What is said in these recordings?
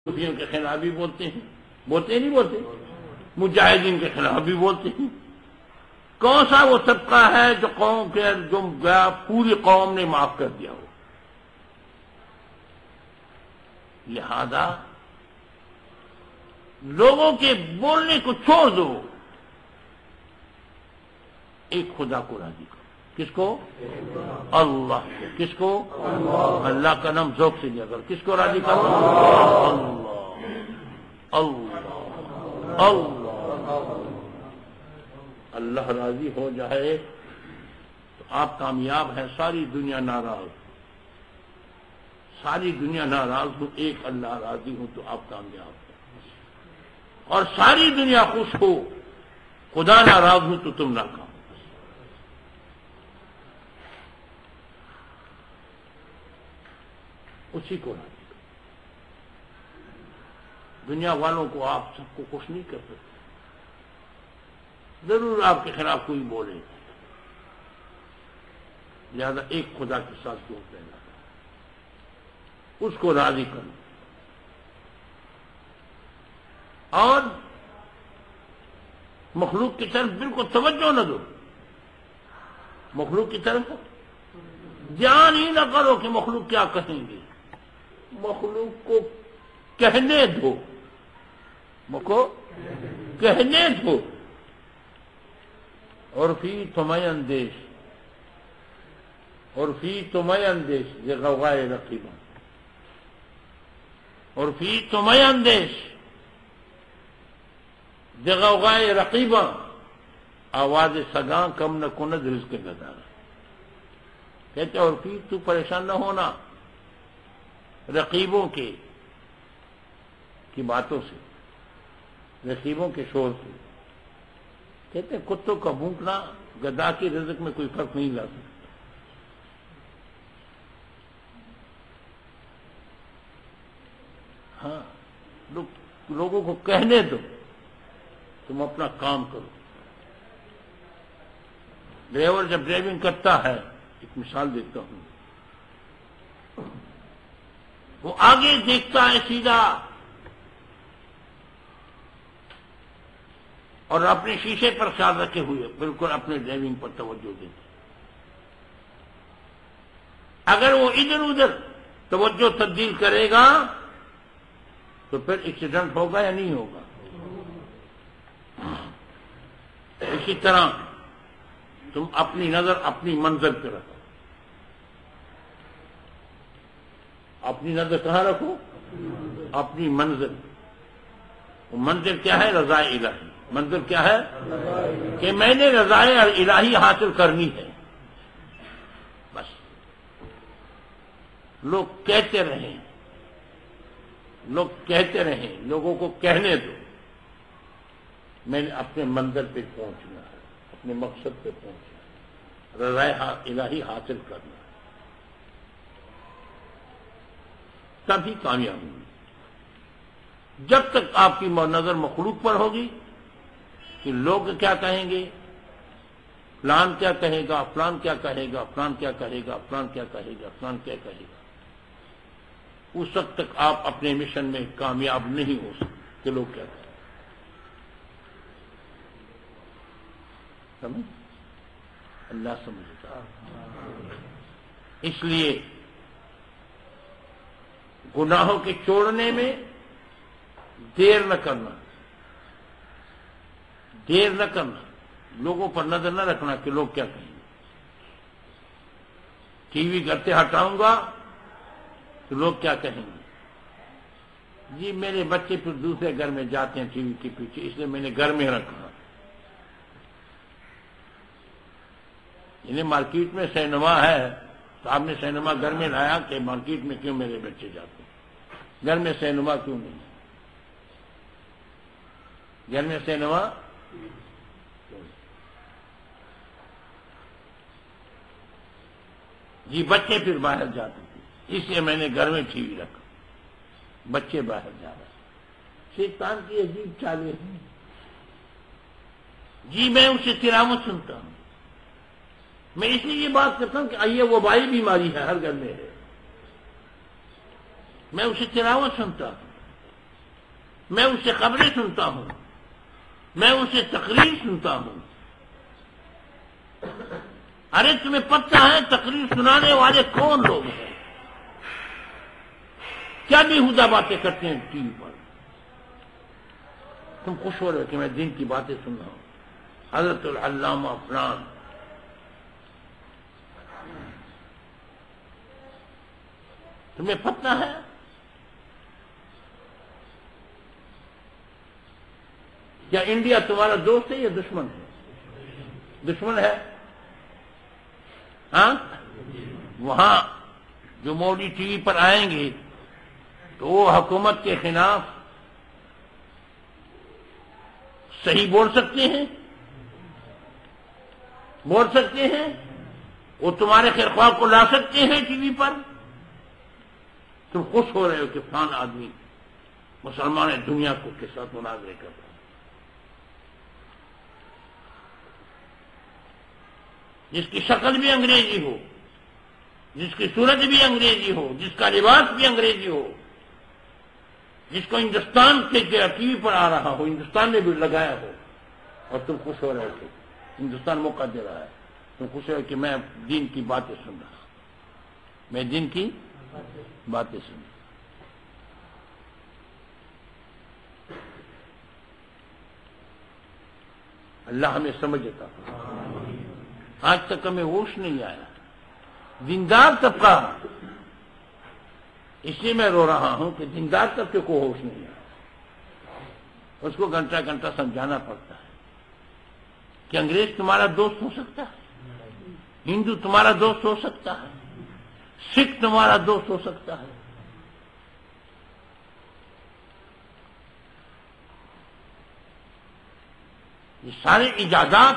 صوفیوں کے خلاف بھی بولتے ہیں، بولتے نہیں بولتے، مجاہدین کے خلاف بھی بولتے ہیں۔ کون سا وہ طبقہ ہے جو قوم کے جو گیا پوری قوم نے معاف کر دیا ہو؟ لہذا لوگوں کے بولنے کو چھوڑ دو، ایک خدا کو راضی کرو۔ کس کو؟ اللہ کو۔ کس کو؟ اللہ کا نام ذوق سے لیا کرو۔ کس کو راضی کرو؟ اللہ اللہ اللہ۔ اللہ راضی ہو جائے تو آپ کامیاب ہیں، ساری دنیا ناراض، ساری دنیا ناراض ہو، ایک اللہ راضی ہو تو آپ کامیاب ہیں، اور ساری دنیا خوش ہو، خدا ناراض ہو تو تم ناکام۔ اسی کو راضی کرو۔ دنیا والوں کو آپ سب کو خوش نہیں کر سکتے، ضرور آپ کے خلاف کوئی بولے، لہذا ایک خدا کے ساتھ کیوں کہنا، اس کو راضی کرو، اور مخلوق کی طرف بالکل توجہ نہ دو، مخلوق کی طرف دھیان ہی نہ کرو کہ مخلوق کیا کہیں گے، مخلوق کو کہنے دو، کو کہنے دو۔ اور فی تمہیں اندیش، اور فی تمہیں اندیش یہ غوغائے رقیبہ، اور فی تمہیں اندیش یہ غوغائے رقیبہ، آواز سگاں کم نہ کند رزق گزارا۔ کہتے اور فی تو پریشان نہ ہونا رقیبوں کی باتوں سے، رقیبوں کے شور سے۔ کہتے ہیں کتوں کا بھونکنا گدا کی رزق میں کوئی فرق نہیں لا سکتا۔ ہاں، لوگوں کو کہنے دو، تم اپنا کام کرو۔ ڈرائیور جب ڈرائیونگ کرتا ہے، ایک مثال دیتا ہوں، وہ آگے دیکھتا ہے سیدھا، اور اپنے شیشے پر خیال رکھے ہوئے بالکل اپنے ڈرائیونگ پر توجہ دیتے۔ اگر وہ ادھر ادھر توجہ تبدیل کرے گا تو پھر ایکسیڈنٹ ہوگا یا نہیں ہوگا؟ اسی طرح تم اپنی نظر اپنی منزل پہ رکھو، اپنی نظر کہاں رکھو؟ اپنی منزل۔ وہ منزل کیا ہے؟ رضا الہی۔ منزل کیا ہے؟ کہ میں نے رضا الہی حاصل کرنی ہے، بس۔ لوگ کہتے رہیں، لوگ کہتے رہیں، لوگوں کو کہنے دو، میں نے اپنے منزل پہ پہنچنا ہے، اپنے مقصد پہ پہنچنا ہے، رضا الہی حاصل کرنا ہے، تبھی کامیاب ہوگی۔ جب تک آپ کی نظر مخلوق پر ہوگی کہ لوگ کیا کہیں گے، فلان کیا کہے گا، فلان کیا کہے گا، فلان کیا کہے گا، فلان کیا کہے گا، فلان کیا کہے گا، اس وقت تک آپ اپنے مشن میں کامیاب نہیں ہو سکتے کہ لوگ کیا کہیں۔ سمجھ؟ اللہ سمجھتا۔ اس لیے گناہوں کے چھوڑنے میں دیر نہ کرنا، دیر نہ کرنا، لوگوں پر نظر نہ رکھنا کہ لوگ کیا کہیں گے۔ ٹی وی گھر سے ہٹاؤں گا تو لوگ کیا کہیں گے، جی میرے بچے پھر دوسرے گھر میں جاتے ہیں ٹی وی کے پیچھے، اس لیے میں نے گھر میں رکھا۔ انہیں مارکیٹ میں سینما ہے تو آپ نے سینما گھر میں لایا کہ مارکیٹ میں کیوں میرے بچے جاتے ہیں، گھر میں سینما کیوں نہیں، گھر میں سینما جی بچے پھر باہر جاتے تھے، اس لیے میں نے گھر میں ٹی وی رکھا، بچے باہر جا رہے۔ شیطان کی عجیب چالیں ہیں، جی میں اسے تلاوت سنتا ہوں، میں اس لیے یہ بات کرتا ہوں کہ یہ وبائی بیماری ہے، ہر گھر میں ہے، میں اسے تلاوت سنتا ہوں، میں اس سے خبریں سنتا ہوں، میں اس سے تقریر سنتا ہوں۔ ارے تمہیں پتہ ہے تقریر سنانے والے کون لوگ ہیں؟ کیا بیہودہ باتیں کرتے ہیں ٹی وی پر؟ تم خوش ہو رہے ہو کہ میں دین کی باتیں سن رہا ہوں، حضرت العلامہ فلان۔ تمہیں پتہ ہے کیا انڈیا تمہارا دوست ہے یا دشمن ہے؟ دشمن ہے؟ ہاں؟ وہاں جو مودی ٹی وی پر آئیں گے تو وہ حکومت کے خلاف صحیح بول سکتے ہیں؟ بول سکتے ہیں؟ وہ تمہارے خیر خواہ کو لا سکتے ہیں ٹی وی پر؟ تم خوش ہو رہے ہو کہ فلان آدمی مسلمان دنیا کو کے ساتھ مناظرے کر رہا ہے، جس کی شکل بھی انگریزی ہو، جس کی صورت بھی انگریزی ہو، جس کا لباس بھی انگریزی ہو، جس کو ہندوستان کے ٹی وی پر آ رہا ہو، ہندوستان نے بھی لگایا ہو، اور تم خوش ہو رہے ہو کہ ہندوستان موقع دے رہا ہے۔ تم خوش ہو کہ میں دین کی باتیں سن رہا ہوں، میں دین کی باتیں سن رہا ہوں۔ اللہ ہمیں سمجھ دیتا۔ آج تک ہمیں ہوش نہیں آیا، دیندار طبقہ، اس لیے میں رو رہا ہوں کہ دیندار طبقے کو ہوش نہیں آیا، اس کو گھنٹہ گھنٹہ سمجھانا پڑتا ہے کہ انگریز تمہارا دوست ہو سکتا ہے، ہندو تمہارا دوست ہو سکتا ہے، سکھ تمہارا دوست ہو سکتا ہے۔ یہ سارے ایجادات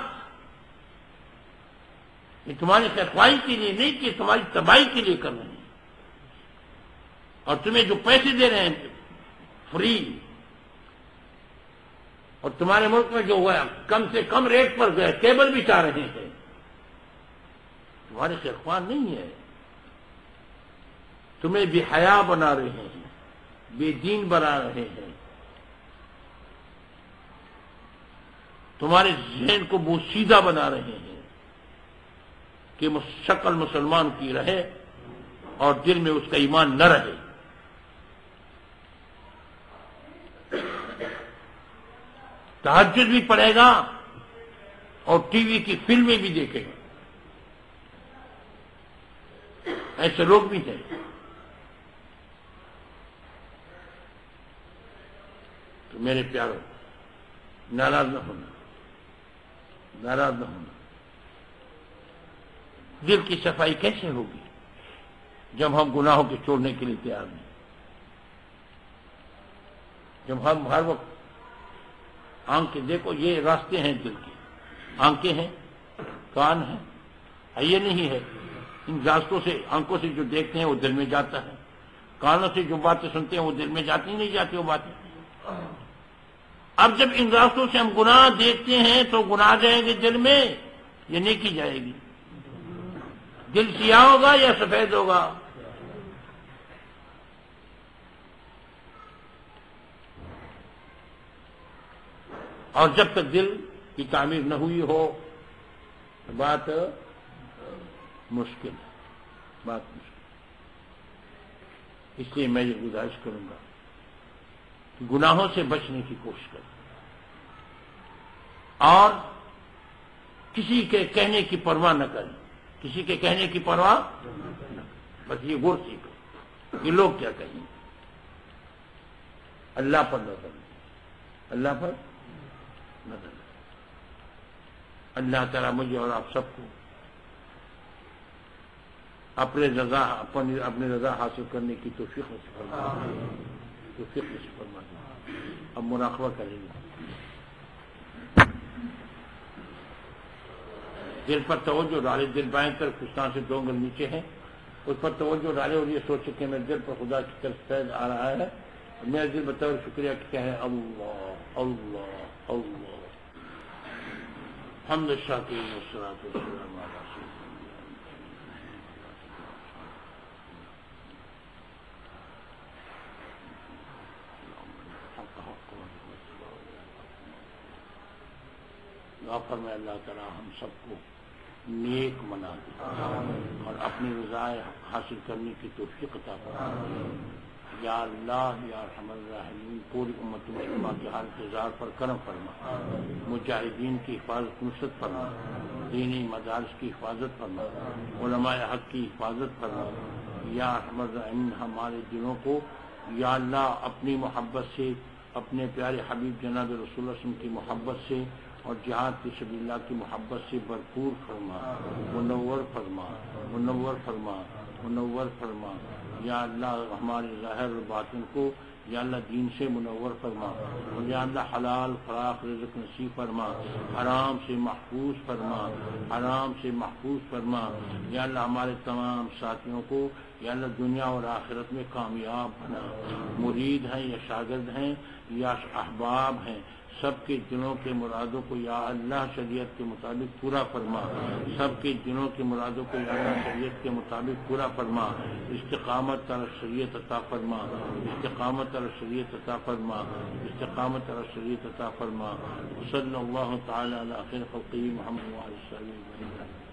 یہ تمہاری خیرخواہی کے لیے نہیں کہ تمہاری تباہی کے لیے کر رہے ہیں، اور تمہیں جو پیسے دے رہے ہیں فری، اور تمہارے ملک میں جو ہوا کم سے کم ریٹ پر گئے کیبل بھی چاہ رہے ہیں، تمہارے خیرخواہ نہیں ہے، تمہیں بے حیا بنا رہے ہیں، بے دین بنا رہے ہیں، تمہارے ذہن کو بوسیدہ بنا رہے ہیں کہ شکل مسلمان کی رہے اور دل میں اس کا ایمان نہ رہے۔ تہجد بھی پڑھے گا اور ٹی وی کی فلمیں بھی دیکھے گا، ایسے لوگ بھی ہیں۔ تو میرے پیاروں، ناراض نہ ہونا، ناراض نہ ہونا۔ دل کی صفائی کیسے ہوگی جب ہم گناہوں کے چھوڑنے کے لیے تیار نہیں، جب ہم ہر وقت آنکھیں دیکھو، یہ راستے ہیں دل کے، آنکھیں ہیں، کان ہیں، یہ نہیں ہے ان راستوں سے، آنکھوں سے جو دیکھتے ہیں وہ دل میں جاتا ہے، کانوں سے جو باتیں سنتے ہیں وہ دل میں جاتی نہیں جاتی وہ باتیں۔ اب جب ان راستوں سے ہم گناہ دیکھتے ہیں تو گناہ جائیں گے دل میں، یہ نیکی جائے گی؟ دل سیاہ ہوگا یا سفید ہوگا؟ اور جب تک دل کی تعمیر نہ ہوئی ہو بات مشکل ہے، بات مشکل۔ اس لیے میں یہ گزارش کروں گا کہ گناہوں سے بچنے کی کوشش کریں، اور کسی کے کہنے کی پرواہ نہ کریں، کسی کے کہنے کی پرواہ نہ کریں، بس یہ غور سیکھو کہ لوگ کیا کہیں گے۔ اللہ پر نظر دیں، اللہ پر نظر دیں۔ اللہ تعالیٰ مجھے اور آپ سب کو اپنے رضا حاصل کرنے کی توفیق نصیب فرمائے، توفیق نصیب فرمائے۔ اب مراقبہ کریں گے، دل پر توجہ ڈالے، دل بائیں طرف کشتان سے 2 انگل نیچے ہے، اس پر توجہ ڈالے اور یہ سوچے کہ میرے دل پر خدا کی طرف فیض آ رہا ہے، میرے دل بطور شکریہ کہ کیا ہے اللہ اللہ اللہ، حمد الشاکرین والصلاۃ والسلام علی رسول اللہ۔ دعا فرمائے اللہ تعالی ہم سب کو نیک بنا دے اور اپنی رضا حاصل کرنے کی توفیق عطا فرمائے۔ یا اللہ یا ارحم الراحمین پوری امت مسلمہ کے حالت زار پر کرم فرما، مجاہدین کی حفاظت نصرت فرما، دینی مدارس کی حفاظت فرما، علماء حق کی حفاظت فرما۔ یا ارحم الراحمین ہمارے دلوں کو یا اللہ اپنی محبت سے، اپنے پیارے حبیب جناب رسول اللہ صلی اللہ علیہ وسلم کی محبت سے اور جہاد فی سبیل اللہ کی محبت سے بھرپور فرما، منور فرما، منور فرما، منور فرما۔ یا اللہ ہمارے ظاہر و باطن کو یا اللہ دین سے منور فرما، اور یا اللہ حلال فراخ رزق نصیب فرما، حرام سے محفوظ فرما، حرام سے محفوظ فرما۔ یا اللہ ہمارے تمام ساتھیوں کو یا اللہ دنیا اور آخرت میں کامیاب بنا، مرید ہیں یا شاگرد ہیں یا احباب ہیں، سب کے دلوں کے مرادوں کو یا اللہ شریعت کے مطابق پورا فرما، سب کے دلوں کے مرادوں کو یا اللہ شریعت کے مطابق پورا فرما، استقامت علی شریعت عطا فرما، استقامت علی شریعت عطا فرما، استقامت علی شریعت عطا فرما۔ صلی اللہ تعالی علی خیر خلقہ محمد وعلی آلہ وصحبہ اجمعین۔